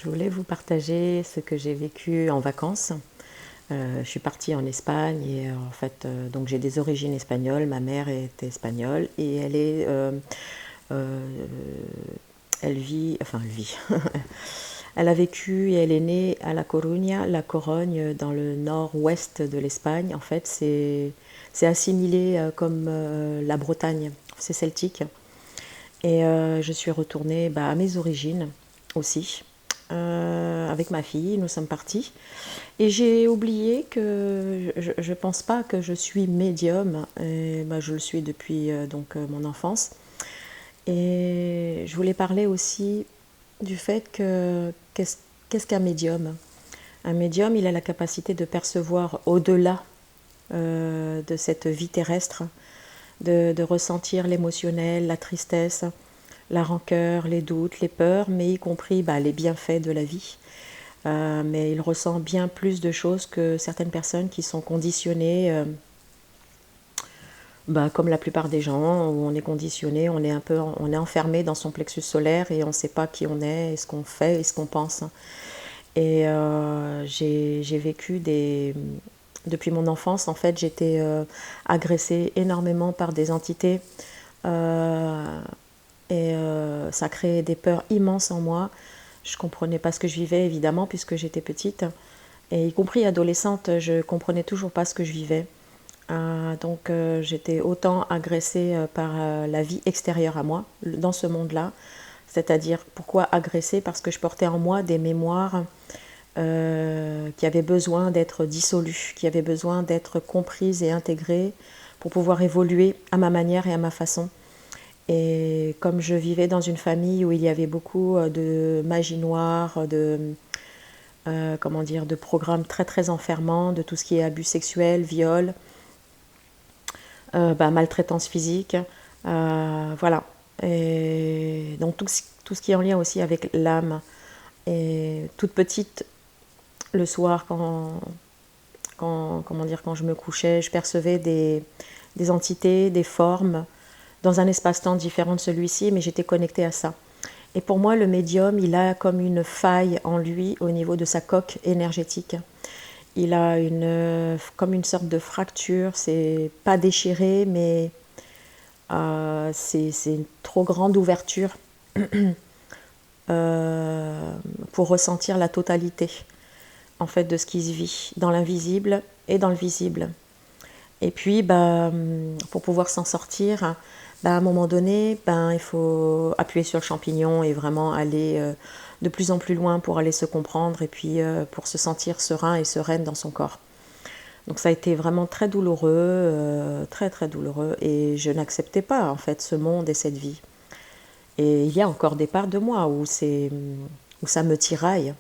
Je voulais vous partager ce que j'ai vécu en vacances. Je suis partie en Espagne et en fait, donc j'ai des origines espagnoles. Ma mère est espagnole et euh, elle vit. Elle a vécu et elle est née à La Coruña, La Corogne, dans le nord-ouest de l'Espagne. En fait, c'est assimilé comme la Bretagne, c'est celtique. Et je suis retournée à mes origines aussi. Avec ma fille, nous sommes partis. Et j'ai oublié que je ne pense pas que je suis médium. Et, je le suis depuis mon enfance. Et je voulais parler aussi du fait que qu'est-ce qu'un médium? Un médium, il a la capacité de percevoir au-delà de cette vie terrestre, de ressentir l'émotionnel, la tristesse, la rancœur, les doutes, les peurs, mais y compris les bienfaits de la vie. Mais il ressent bien plus de choses que certaines personnes qui sont conditionnées, comme la plupart des gens, où on est conditionné, on est enfermé dans son plexus solaire et on ne sait pas qui on est, et ce qu'on fait et ce qu'on pense. Et j'ai vécu depuis mon enfance, en fait, j'étais agressée énormément par des entités. Euh, Ça créait des peurs immenses en moi. Je ne comprenais pas ce que je vivais, évidemment, puisque j'étais petite. Et y compris adolescente, je ne comprenais toujours pas ce que je vivais. J'étais autant agressée par la vie extérieure à moi, dans ce monde-là. C'est-à-dire, pourquoi agressée? Parce que je portais en moi des mémoires qui avaient besoin d'être dissolues, qui avaient besoin d'être comprises et intégrées pour pouvoir évoluer à ma manière et à ma façon. Et comme je vivais dans une famille où il y avait beaucoup de magie noire, de programmes très très enfermants, de tout ce qui est abus sexuels, viol, maltraitance physique, voilà. Et donc tout ce qui est en lien aussi avec l'âme. Et toute petite, le soir, quand je me couchais, je percevais des entités, des formes, dans un espace-temps différent de celui-ci, mais j'étais connectée à ça. Et pour moi, le médium, il a comme une faille en lui au niveau de sa coque énergétique. Il a comme une sorte de fracture, c'est pas déchiré, mais c'est une trop grande ouverture euh, pour ressentir la totalité en fait de ce qui se vit dans l'invisible et dans le visible. Et puis, pour pouvoir s'en sortir, à un moment donné, il faut appuyer sur le champignon et vraiment aller de plus en plus loin pour aller se comprendre et puis pour se sentir serein et sereine dans son corps. Donc ça a été vraiment très douloureux, très très douloureux. Et je n'acceptais pas en fait ce monde et cette vie. Et il y a encore des parts de moi où ça me tiraille.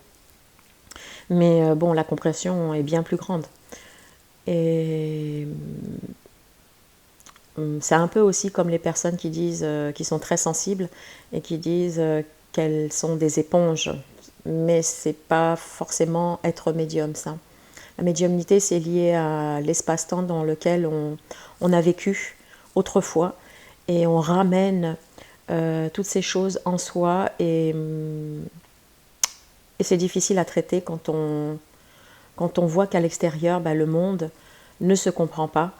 Mais la compréhension est bien plus grande. Et c'est un peu aussi comme les personnes qui disent, qui sont très sensibles et qui disent qu'elles sont des éponges. Mais c'est pas forcément être médium, ça. La médiumnité, c'est lié à l'espace-temps dans lequel on a vécu autrefois et on ramène toutes ces choses en soi et c'est difficile à traiter quand on voit qu'à l'extérieur, le monde ne se comprend pas.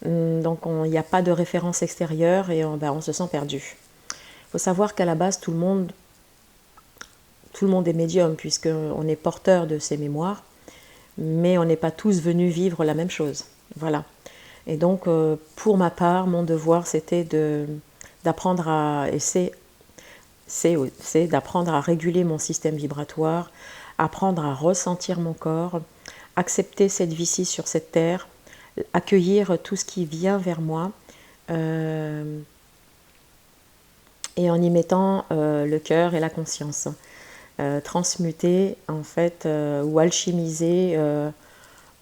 Donc il n'y a pas de référence extérieure et on se sent perdu. Il faut savoir qu'à la base, tout le monde est médium puisqu'on est porteur de ces mémoires, mais on n'est pas tous venus vivre la même chose. Voilà. Et donc, pour ma part, mon devoir, c'était d'apprendre à... Et c'est d'apprendre à réguler mon système vibratoire, apprendre à ressentir mon corps, accepter cette vie-ci sur cette terre, accueillir tout ce qui vient vers moi et en y mettant le cœur et la conscience. Transmuter en fait ou alchimiser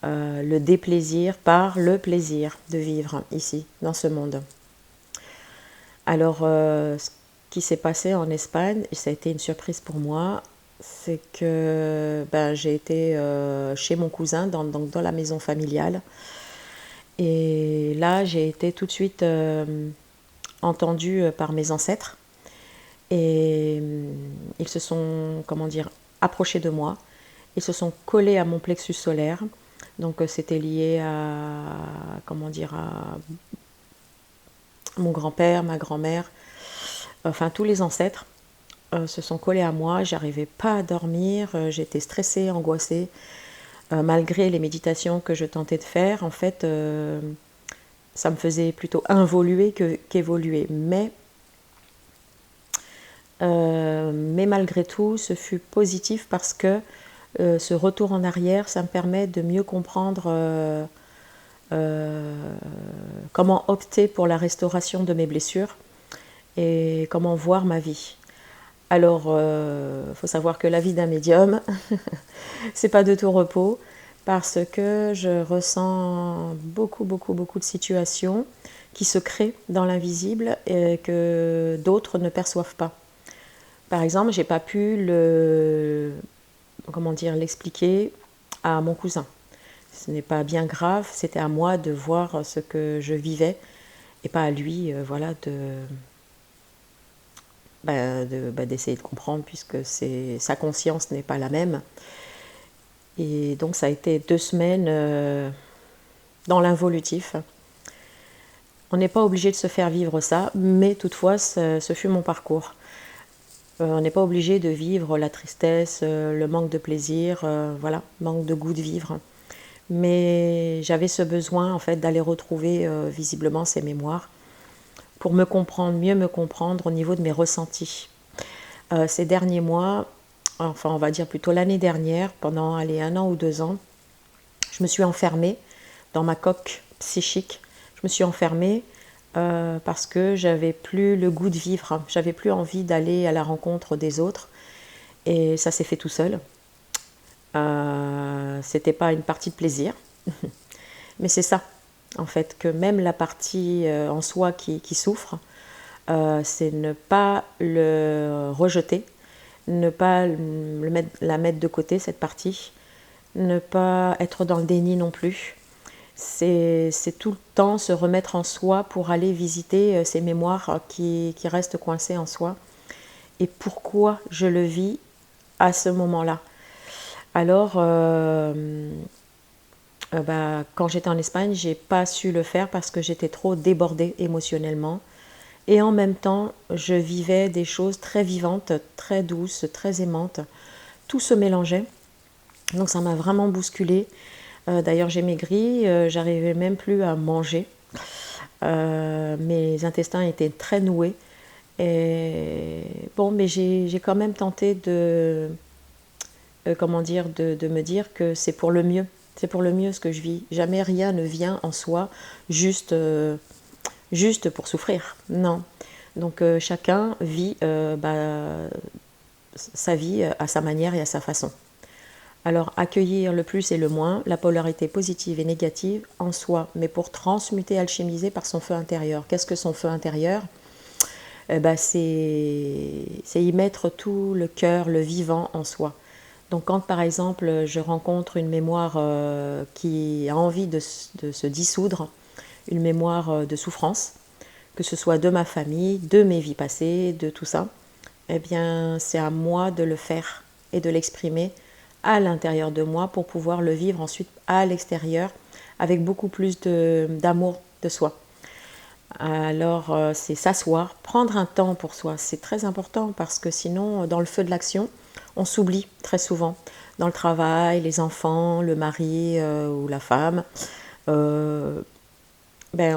le déplaisir par le plaisir de vivre ici, dans ce monde. Alors, ce qui s'est passé en Espagne, et ça a été une surprise pour moi, c'est que j'ai été chez mon cousin dans la maison familiale. Et là, j'ai été tout de suite entendue par mes ancêtres. Et ils se sont, approché de moi et se sont collés à mon plexus solaire. Donc c'était lié à, comment dire, à mon grand-père, ma grand-mère, enfin tous les ancêtres se sont collés à moi. J'arrivais pas à dormir, j'étais stressée, angoissée. Malgré les méditations que je tentais de faire, en fait, ça me faisait plutôt involuer qu'évoluer. Mais malgré tout, ce fut positif parce que ce retour en arrière, ça me permet de mieux comprendre comment opter pour la restauration de mes blessures et comment voir ma vie. Alors, faut savoir que la vie d'un médium, c'est pas de tout repos parce que je ressens beaucoup de situations qui se créent dans l'invisible et que d'autres ne perçoivent pas. Par exemple, j'ai pas pu l'expliquer à mon cousin. Ce n'est pas bien grave, c'était à moi de voir ce que je vivais et pas à lui, d'essayer de comprendre puisque sa conscience n'est pas la même. Et donc ça a été 2 semaines dans l'involutif. On n'est pas obligé de se faire vivre ça, mais toutefois ce fut mon parcours. On n'est pas obligé de vivre la tristesse, le manque de plaisir, manque de goût de vivre. Mais j'avais ce besoin en fait d'aller retrouver visiblement ces mémoires pour me comprendre, mieux me comprendre au niveau de mes ressentis. Ces derniers mois, enfin on va dire plutôt l'année dernière, pendant 1 an ou 2 ans, je me suis enfermée dans ma coque psychique. Je me suis enfermée parce que j'avais plus le goût de vivre, j'avais plus envie d'aller à la rencontre des autres et ça s'est fait tout seul. C'était pas une partie de plaisir, mais c'est ça en fait que même la partie en soi qui souffre, c'est ne pas le rejeter, ne pas la mettre de côté cette partie, ne pas être dans le déni non plus. C'est tout le temps se remettre en soi pour aller visiter ces mémoires qui restent coincées en soi. Et pourquoi je le vis à ce moment-là. Alors, quand j'étais en Espagne, j'ai pas su le faire parce que j'étais trop débordée émotionnellement. Et en même temps, je vivais des choses très vivantes, très douces, très aimantes. Tout se mélangeait. Donc ça m'a vraiment bousculée. D'ailleurs, j'ai maigri, j'arrivais même plus à manger. Mes intestins étaient très noués. Et bon, mais j'ai quand même tenté de me dire que c'est pour le mieux. C'est pour le mieux ce que je vis. Jamais rien ne vient en soi juste pour souffrir. Non. Donc chacun vit sa vie à sa manière et à sa façon. Alors accueillir le plus et le moins, la polarité positive et négative en soi, mais pour transmuter, alchimiser par son feu intérieur. Qu'est-ce que son feu intérieur ? C'est y mettre tout le cœur, le vivant en soi. Donc quand par exemple je rencontre une mémoire qui a envie de se dissoudre, une mémoire de souffrance, que ce soit de ma famille, de mes vies passées, de tout ça, eh bien c'est à moi de le faire et de l'exprimer à l'intérieur de moi pour pouvoir le vivre ensuite à l'extérieur avec beaucoup plus d'amour de soi. Alors c'est s'asseoir, prendre un temps pour soi, c'est très important parce que sinon dans le feu de l'action, on s'oublie très souvent. Dans le travail, les enfants, le mari ou la femme, en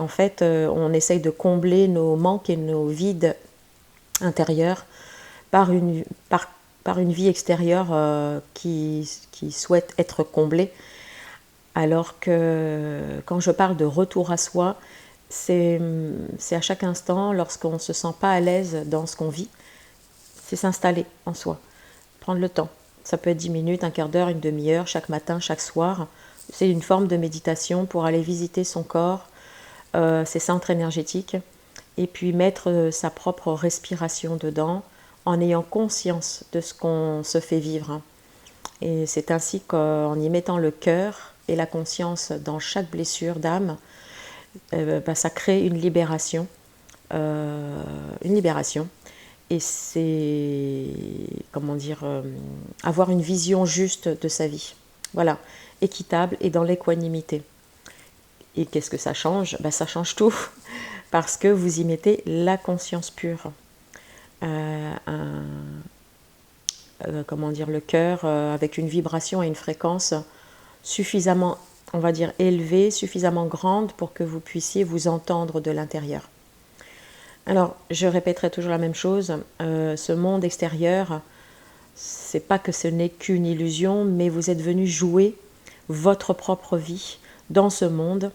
fait on essaye de combler nos manques et nos vides intérieurs par une vie extérieure qui souhaite être comblée. Alors que quand je parle de retour à soi, c'est à chaque instant, lorsqu'on ne se sent pas à l'aise dans ce qu'on vit, c'est s'installer en soi, prendre le temps. Ça peut être 10 minutes, un quart d'heure, une demi-heure, chaque matin, chaque soir. C'est une forme de méditation pour aller visiter son corps, ses centres énergétiques, et puis mettre sa propre respiration dedans, en ayant conscience de ce qu'on se fait vivre. Et c'est ainsi qu'en y mettant le cœur et la conscience dans chaque blessure d'âme, ça crée une libération. Et c'est, comment dire, avoir une vision juste de sa vie. Voilà, équitable et dans l'équanimité. Et qu'est-ce que ça change? Ben, ça change tout, parce que vous y mettez la conscience pure. Comment dire, le cœur avec une vibration et une fréquence suffisamment, on va dire, élevée, suffisamment grande pour que vous puissiez vous entendre de l'intérieur. Alors, je répéterai toujours la même chose, ce monde extérieur, c'est pas que ce n'est qu'une illusion, mais vous êtes venu jouer votre propre vie dans ce monde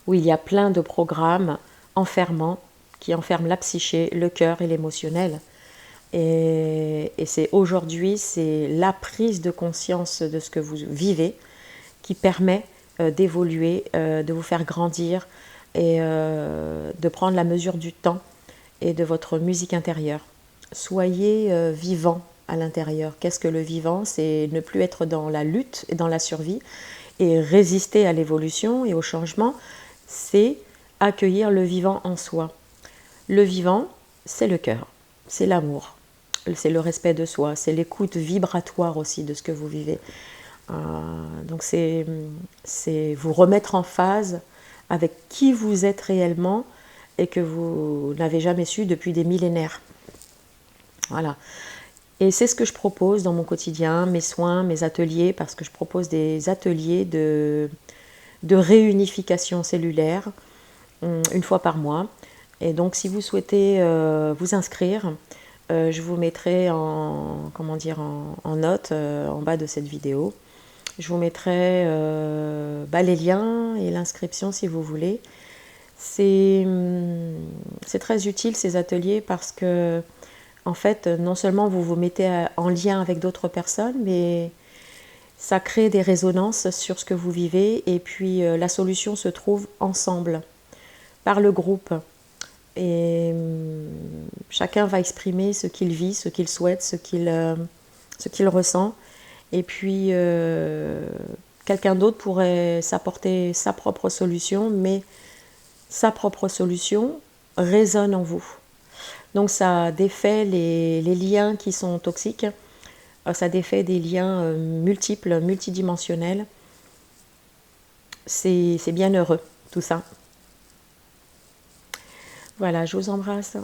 où il y a plein de programmes enfermants qui enferment la psyché, le cœur et l'émotionnel. Et c'est aujourd'hui, c'est la prise de conscience de ce que vous vivez qui permet d'évoluer, de vous faire grandir et de prendre la mesure du temps et de votre musique intérieure. Soyez vivant à l'intérieur. Qu'est-ce que le vivant? C'est ne plus être dans la lutte et dans la survie et résister à l'évolution et au changement. C'est accueillir le vivant en soi. Le vivant, c'est le cœur, c'est l'amour, c'est le respect de soi, c'est l'écoute vibratoire aussi de ce que vous vivez. Donc c'est vous remettre en phase avec qui vous êtes réellement et que vous n'avez jamais su depuis des millénaires. Voilà. Et c'est ce que je propose dans mon quotidien, mes soins, mes ateliers, parce que je propose des ateliers de réunification cellulaire une fois par mois. Et donc si vous souhaitez vous inscrire, je vous mettrai comment dire, en note en bas de cette vidéo. Je vous mettrai les liens et l'inscription si vous voulez. C'est très utile ces ateliers parce que en fait, non seulement vous vous mettez en lien avec d'autres personnes, mais ça crée des résonances sur ce que vous vivez et puis la solution se trouve ensemble, par le groupe. Et chacun va exprimer ce qu'il vit, ce qu'il souhaite, ce qu'il ressent. Et puis, quelqu'un d'autre pourrait s'apporter sa propre solution, mais sa propre solution résonne en vous. Donc, ça défait les liens qui sont toxiques, ça défait des liens multiples, multidimensionnels. C'est bien heureux, tout ça. Voilà, je vous embrasse.